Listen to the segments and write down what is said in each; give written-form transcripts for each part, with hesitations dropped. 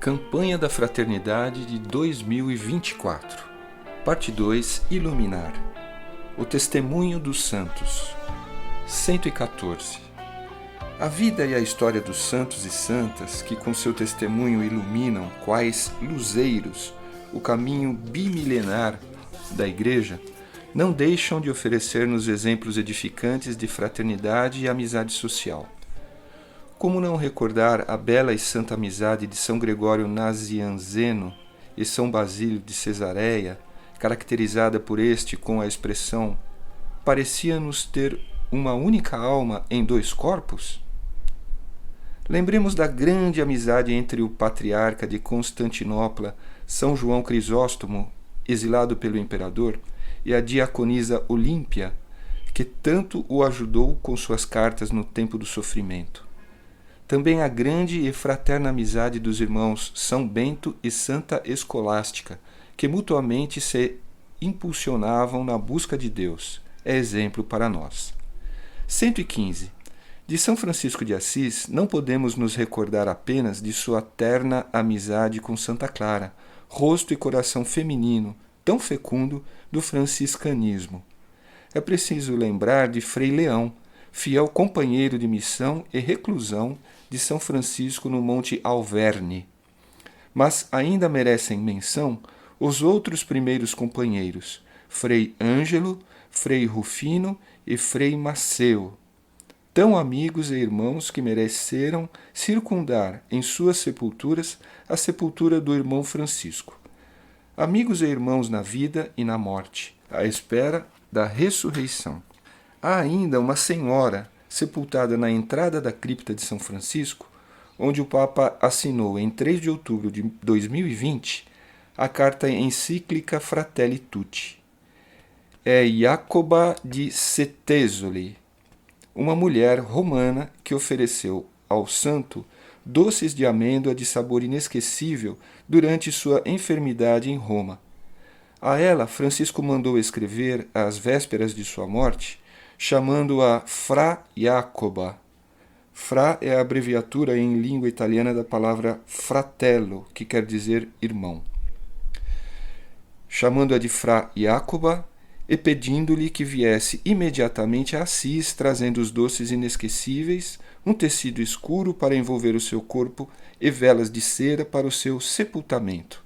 Campanha da Fraternidade de 2024. Parte 2. Iluminar. O Testemunho dos Santos. 114. A vida e a história dos santos e santas que com seu testemunho iluminam, quais luzeiros, o caminho bimilenar da Igreja, não deixam de oferecer-nos exemplos edificantes de fraternidade e amizade social. Como não recordar a bela e santa amizade de São Gregório Nazianzeno e São Basílio de Cesareia, caracterizada por este com a expressão "parecia-nos ter uma única alma em dois corpos"? Lembremos da grande amizade entre o patriarca de Constantinopla, São João Crisóstomo, exilado pelo imperador, e a diaconisa Olímpia, que tanto o ajudou com suas cartas no tempo do sofrimento. Também a grande e fraterna amizade dos irmãos São Bento e Santa Escolástica, que mutuamente se impulsionavam na busca de Deus, é exemplo para nós. 115. De São Francisco de Assis, não podemos nos recordar apenas de sua terna amizade com Santa Clara, rosto e coração feminino, tão fecundo do franciscanismo. É preciso lembrar de Frei Leão, fiel companheiro de missão e reclusão de São Francisco no Monte Alverne. Mas ainda merecem menção os outros primeiros companheiros, Frei Ângelo, Frei Rufino e Frei Maceo, tão amigos e irmãos que mereceram circundar em suas sepulturas a sepultura do irmão Francisco. Amigos e irmãos na vida e na morte, à espera da ressurreição. Há ainda uma senhora sepultada na entrada da cripta de São Francisco, onde o Papa assinou em 3 de outubro de 2020 a carta encíclica Fratelli Tutti. É Jacoba di Setesoli, uma mulher romana que ofereceu ao santo doces de amêndoa de sabor inesquecível durante sua enfermidade em Roma. A ela, Francisco mandou escrever, às vésperas de sua morte, chamando-a Fra Jacoba. Fra é a abreviatura em língua italiana da palavra fratello, que quer dizer irmão. Chamando-a de Fra Jacoba e pedindo-lhe que viesse imediatamente a Assis, trazendo os doces inesquecíveis, um tecido escuro para envolver o seu corpo e velas de cera para o seu sepultamento.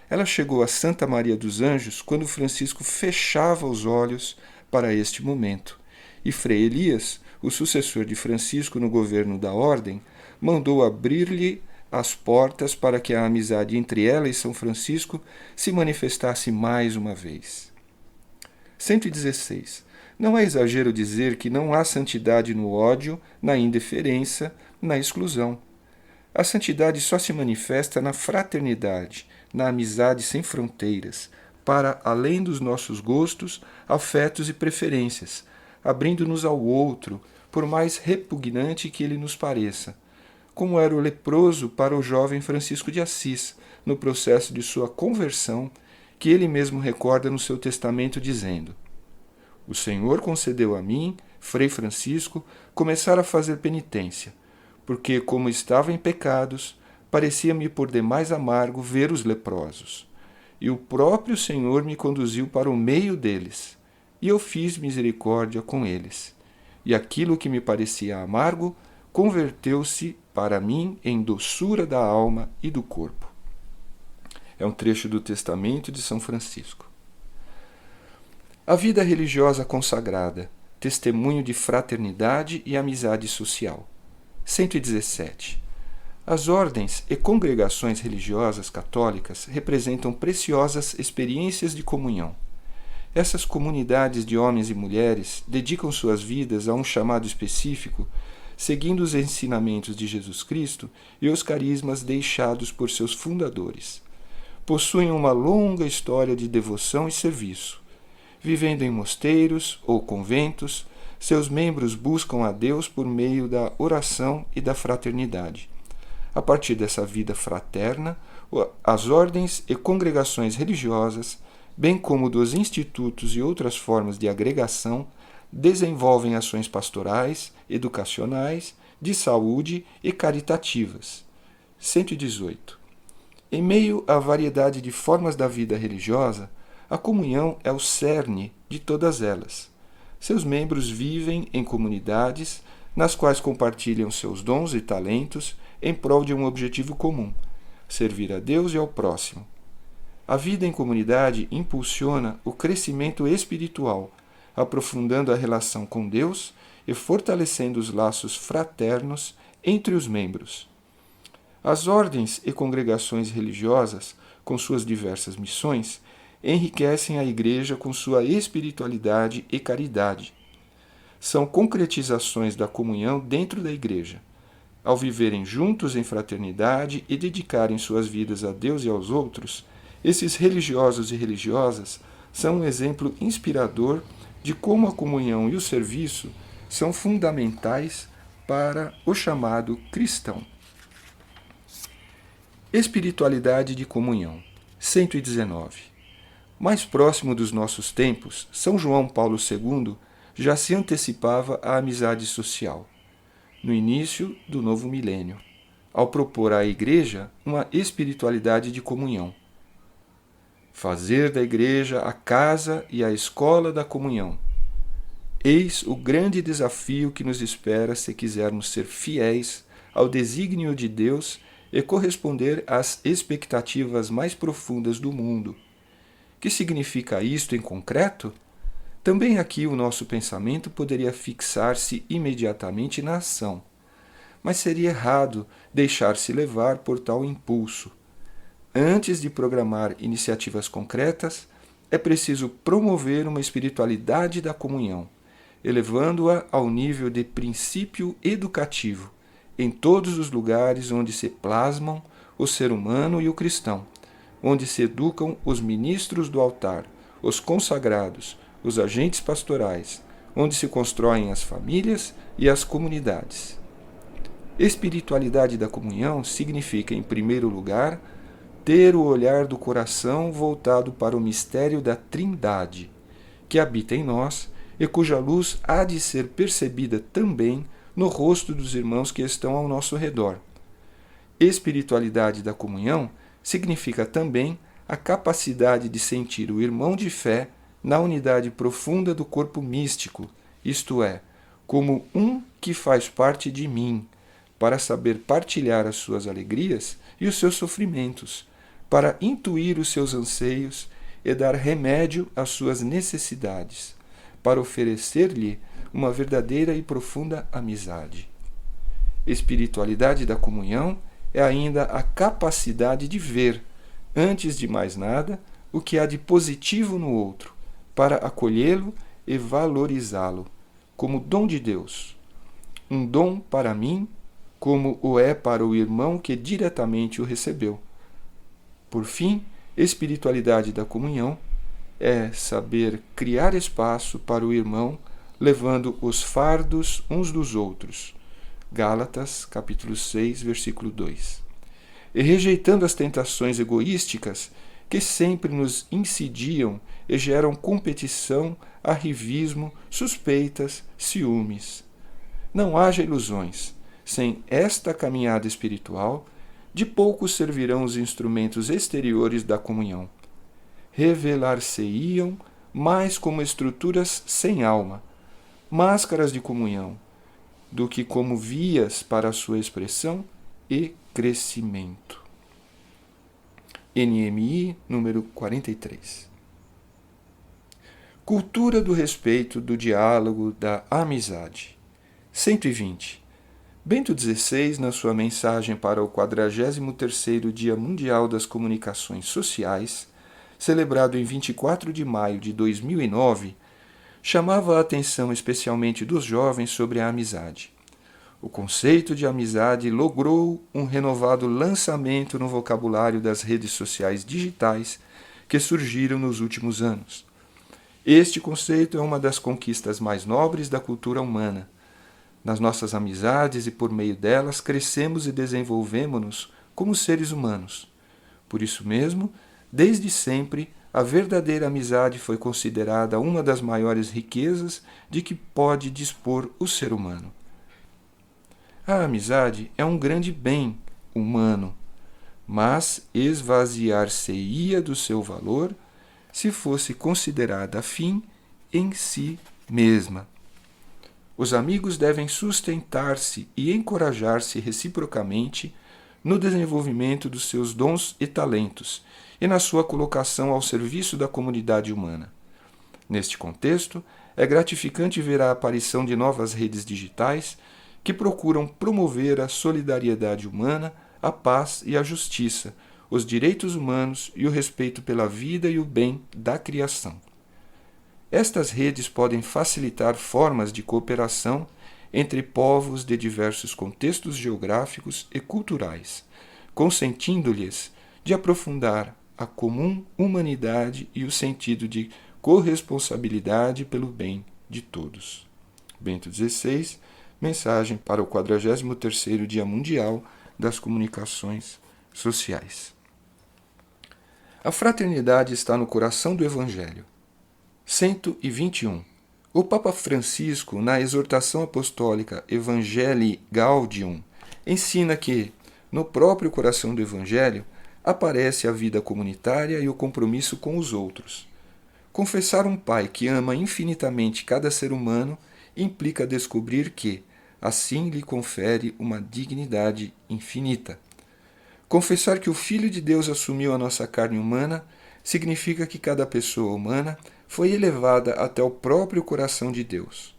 Ela chegou a Santa Maria dos Anjos quando Francisco fechava os olhos para este momento, e Frei Elias, o sucessor de Francisco no governo da ordem, mandou abrir-lhe as portas para que a amizade entre ela e São Francisco se manifestasse mais uma vez. 116. Não é exagero dizer que não há santidade no ódio, na indiferença, na exclusão. A santidade só se manifesta na fraternidade, na amizade sem fronteiras, para além dos nossos gostos, afetos e preferências, abrindo-nos ao outro, por mais repugnante que ele nos pareça, como era o leproso para o jovem Francisco de Assis, no processo de sua conversão, que ele mesmo recorda no seu testamento dizendo: "O Senhor concedeu a mim, Frei Francisco, começar a fazer penitência, porque, como estava em pecados, parecia-me por demais amargo ver os leprosos. E o próprio Senhor me conduziu para o meio deles, e eu fiz misericórdia com eles. E aquilo que me parecia amargo converteu-se para mim em doçura da alma e do corpo." É um trecho do Testamento de São Francisco. A vida religiosa consagrada, testemunho de fraternidade e amizade social. 117. As ordens e congregações religiosas católicas representam preciosas experiências de comunhão. Essas comunidades de homens e mulheres dedicam suas vidas a um chamado específico, seguindo os ensinamentos de Jesus Cristo e os carismas deixados por seus fundadores. Possuem uma longa história de devoção e serviço. Vivendo em mosteiros ou conventos, seus membros buscam a Deus por meio da oração e da fraternidade. A partir dessa vida fraterna, as ordens e congregações religiosas, bem como dos institutos e outras formas de agregação, desenvolvem ações pastorais, educacionais, de saúde e caritativas. 118. Em meio à variedade de formas da vida religiosa, a comunhão é o cerne de todas elas. Seus membros vivem em comunidades nas quais compartilham seus dons e talentos em prol de um objetivo comum: servir a Deus e ao próximo. A vida em comunidade impulsiona o crescimento espiritual, aprofundando a relação com Deus e fortalecendo os laços fraternos entre os membros. As ordens e congregações religiosas, com suas diversas missões, enriquecem a Igreja com sua espiritualidade e caridade. São concretizações da comunhão dentro da Igreja. Ao viverem juntos em fraternidade e dedicarem suas vidas a Deus e aos outros, esses religiosos e religiosas são um exemplo inspirador de como a comunhão e o serviço são fundamentais para o chamado cristão. Espiritualidade de comunhão. 119. Mais próximo dos nossos tempos, São João Paulo II já se antecipava à amizade social, no início do novo milênio, ao propor à Igreja uma espiritualidade de comunhão. Fazer da Igreja a casa e a escola da comunhão. Eis o grande desafio que nos espera se quisermos ser fiéis ao desígnio de Deus e corresponder às expectativas mais profundas do mundo. Que significa isto em concreto? Também aqui o nosso pensamento poderia fixar-se imediatamente na ação, mas seria errado deixar-se levar por tal impulso. Antes de programar iniciativas concretas, é preciso promover uma espiritualidade da comunhão, elevando-a ao nível de princípio educativo, em todos os lugares onde se plasmam o ser humano e o cristão, onde se educam os ministros do altar, os consagrados, os agentes pastorais, onde se constroem as famílias e as comunidades. Espiritualidade da comunhão significa, em primeiro lugar, ter o olhar do coração voltado para o mistério da Trindade, que habita em nós e cuja luz há de ser percebida também no rosto dos irmãos que estão ao nosso redor. Espiritualidade da comunhão significa também a capacidade de sentir o irmão de fé na unidade profunda do corpo místico, isto é, como um que faz parte de mim, para saber partilhar as suas alegrias e os seus sofrimentos, para intuir os seus anseios e dar remédio às suas necessidades, para oferecer-lhe uma verdadeira e profunda amizade. Espiritualidade da comunhão é ainda a capacidade de ver, antes de mais nada, o que há de positivo no outro, para acolhê-lo e valorizá-lo, como dom de Deus. Um dom para mim, como o é para o irmão que diretamente o recebeu. Por fim, espiritualidade da comunhão é saber criar espaço para o irmão, levando os fardos uns dos outros. Gálatas, capítulo 6, versículo 2. E rejeitando as tentações egoísticas que sempre nos incidiam e geram competição, arrivismo, suspeitas, ciúmes. Não haja ilusões. Sem esta caminhada espiritual, de pouco servirão os instrumentos exteriores da comunhão. Revelar-se-iam mais como estruturas sem alma, máscaras de comunhão, do que como vias para a sua expressão e crescimento. NMI número 43. Cultura do respeito, do diálogo, da amizade. 120. Bento XVI, na sua mensagem para o 43º Dia Mundial das Comunicações Sociais, celebrado em 24 de maio de 2009, chamava a atenção especialmente dos jovens sobre a amizade. O conceito de amizade logrou um renovado lançamento no vocabulário das redes sociais digitais que surgiram nos últimos anos. Este conceito é uma das conquistas mais nobres da cultura humana. Nas nossas amizades e por meio delas crescemos e desenvolvemos-nos como seres humanos. Por isso mesmo, desde sempre, a verdadeira amizade foi considerada uma das maiores riquezas de que pode dispor o ser humano. A amizade é um grande bem humano. mas esvaziar-se-ia do seu valor se fosse considerada fim em si mesma. Os amigos devem sustentar-se e encorajar-se reciprocamente no desenvolvimento dos seus dons e talentos e na sua colocação ao serviço da comunidade humana. Neste contexto, é gratificante ver a aparição de novas redes digitais que procuram promover a solidariedade humana, a paz e a justiça, os direitos humanos e o respeito pela vida e o bem da criação. Estas redes podem facilitar formas de cooperação entre povos de diversos contextos geográficos e culturais, consentindo-lhes de aprofundar a comum humanidade e o sentido de corresponsabilidade pelo bem de todos. Bento XVI, mensagem para o 43º Dia Mundial das Comunicações Sociais. A fraternidade está no coração do Evangelho. 121. O Papa Francisco, na exortação apostólica Evangelii Gaudium, ensina que, no próprio coração do Evangelho, aparece a vida comunitária e o compromisso com os outros. Confessar um Pai que ama infinitamente cada ser humano implica descobrir que, assim, lhe confere uma dignidade infinita. Confessar que o Filho de Deus assumiu a nossa carne humana significa que cada pessoa humana foi elevada até o próprio coração de Deus.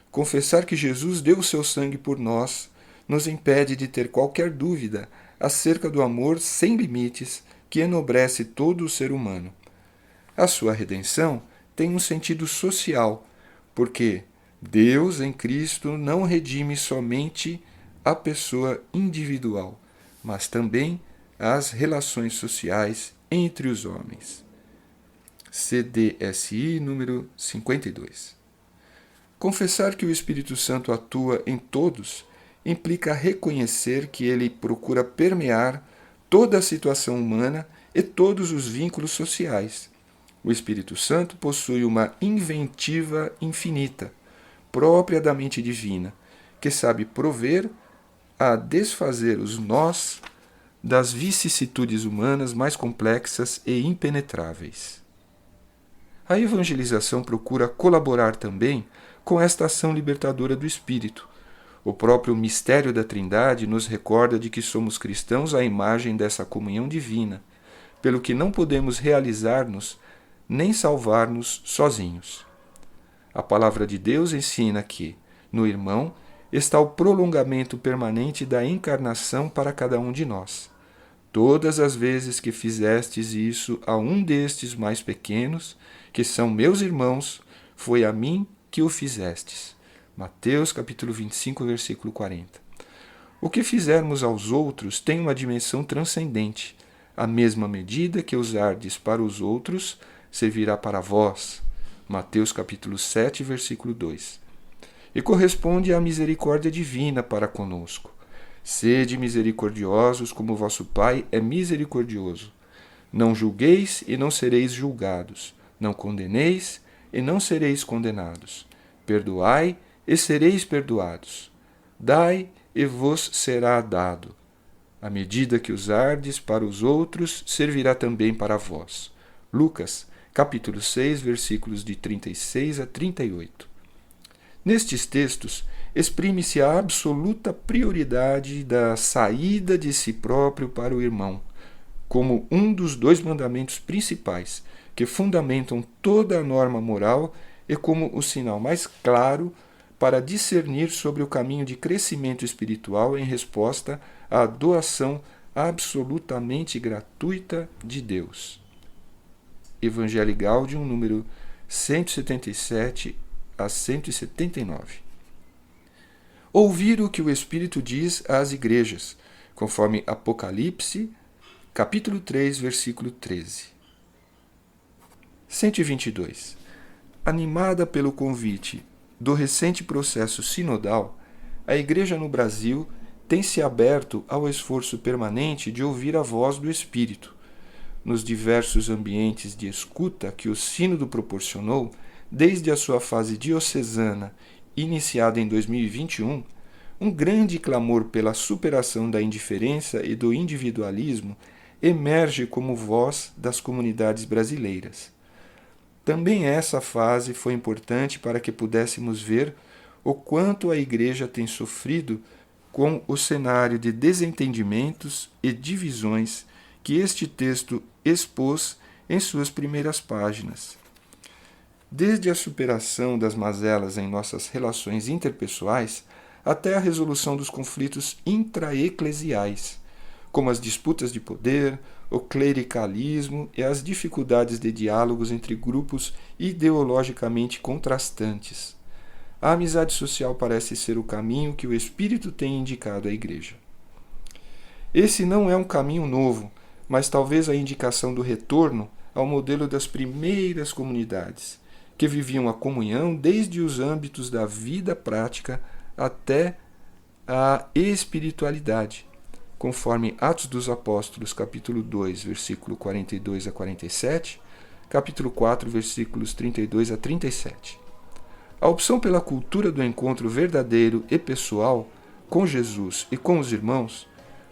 Confessar que Jesus deu o seu sangue por nós nos impede de ter qualquer dúvida acerca do amor sem limites que enobrece todo o ser humano. A sua redenção tem um sentido social, porque Deus em Cristo não redime somente a pessoa individual, mas também as relações sociais entre os homens. CDSI número 52. Confessar que o Espírito Santo atua em todos implica reconhecer que ele procura permear toda a situação humana e todos os vínculos sociais. O Espírito Santo possui uma inventiva infinita, própria da mente divina, que sabe prover a desfazer os nós das vicissitudes humanas mais complexas e impenetráveis. A evangelização procura colaborar também com esta ação libertadora do Espírito. O próprio mistério da Trindade nos recorda de que somos cristãos à imagem dessa comunhão divina, pelo que não podemos realizar-nos nem salvar-nos sozinhos. A palavra de Deus ensina que, no irmão, está o prolongamento permanente da encarnação para cada um de nós. Todas as vezes que fizestes isso a um destes mais pequenos, que são meus irmãos, foi a mim que o fizestes. Mateus capítulo 25, versículo 40. O que fizermos aos outros tem uma dimensão transcendente. A mesma medida que usardes para os outros, servirá para vós. Mateus capítulo 7, versículo 2. E corresponde à misericórdia divina para conosco. Sede misericordiosos como vosso Pai é misericordioso. Não julgueis e não sereis julgados. Não condeneis e não sereis condenados. Perdoai e sereis perdoados. Dai e vos será dado. A medida que usardes para os outros servirá também para vós. Lucas, capítulo 6, versículos de 36 a 38. Nestes textos, exprime-se a absoluta prioridade da saída de si próprio para o irmão, como um dos dois mandamentos principais que fundamentam toda a norma moral e como o sinal mais claro para discernir sobre o caminho de crescimento espiritual em resposta à doação absolutamente gratuita de Deus. Evangelii Gaudium, número 177 a 179. Ouvir o que o Espírito diz às igrejas, conforme Apocalipse, capítulo 3, versículo 13. 122. Animada pelo convite do recente processo sinodal, a Igreja no Brasil tem se aberto ao esforço permanente de ouvir a voz do Espírito. Nos diversos ambientes de escuta que o Sínodo proporcionou, desde a sua fase diocesana, iniciada em 2021, um grande clamor pela superação da indiferença e do individualismo emerge como voz das comunidades brasileiras. Também essa fase foi importante para que pudéssemos ver o quanto a Igreja tem sofrido com o cenário de desentendimentos e divisões que este texto expôs em suas primeiras páginas. Desde a superação das mazelas em nossas relações interpessoais até a resolução dos conflitos intraeclesiais, como as disputas de poder, o clericalismo e as dificuldades de diálogos entre grupos ideologicamente contrastantes. A amizade social parece ser o caminho que o Espírito tem indicado à Igreja. Esse não é um caminho novo, mas talvez a indicação do retorno ao modelo das primeiras comunidades, que viviam a comunhão desde os âmbitos da vida prática até a espiritualidade, conforme Atos dos Apóstolos, capítulo 2, versículo 42 a 47, capítulo 4, versículos 32 a 37. A opção pela cultura do encontro verdadeiro e pessoal com Jesus e com os irmãos,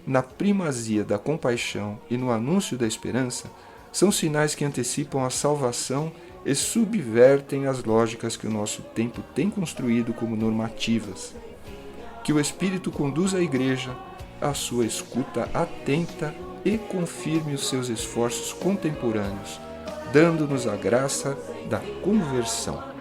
na primazia da compaixão e no anúncio da esperança, são sinais que antecipam a salvação e subvertem as lógicas que o nosso tempo tem construído como normativas. Que o Espírito conduza a Igreja à sua escuta atenta e confirme os seus esforços contemporâneos, dando-nos a graça da conversão.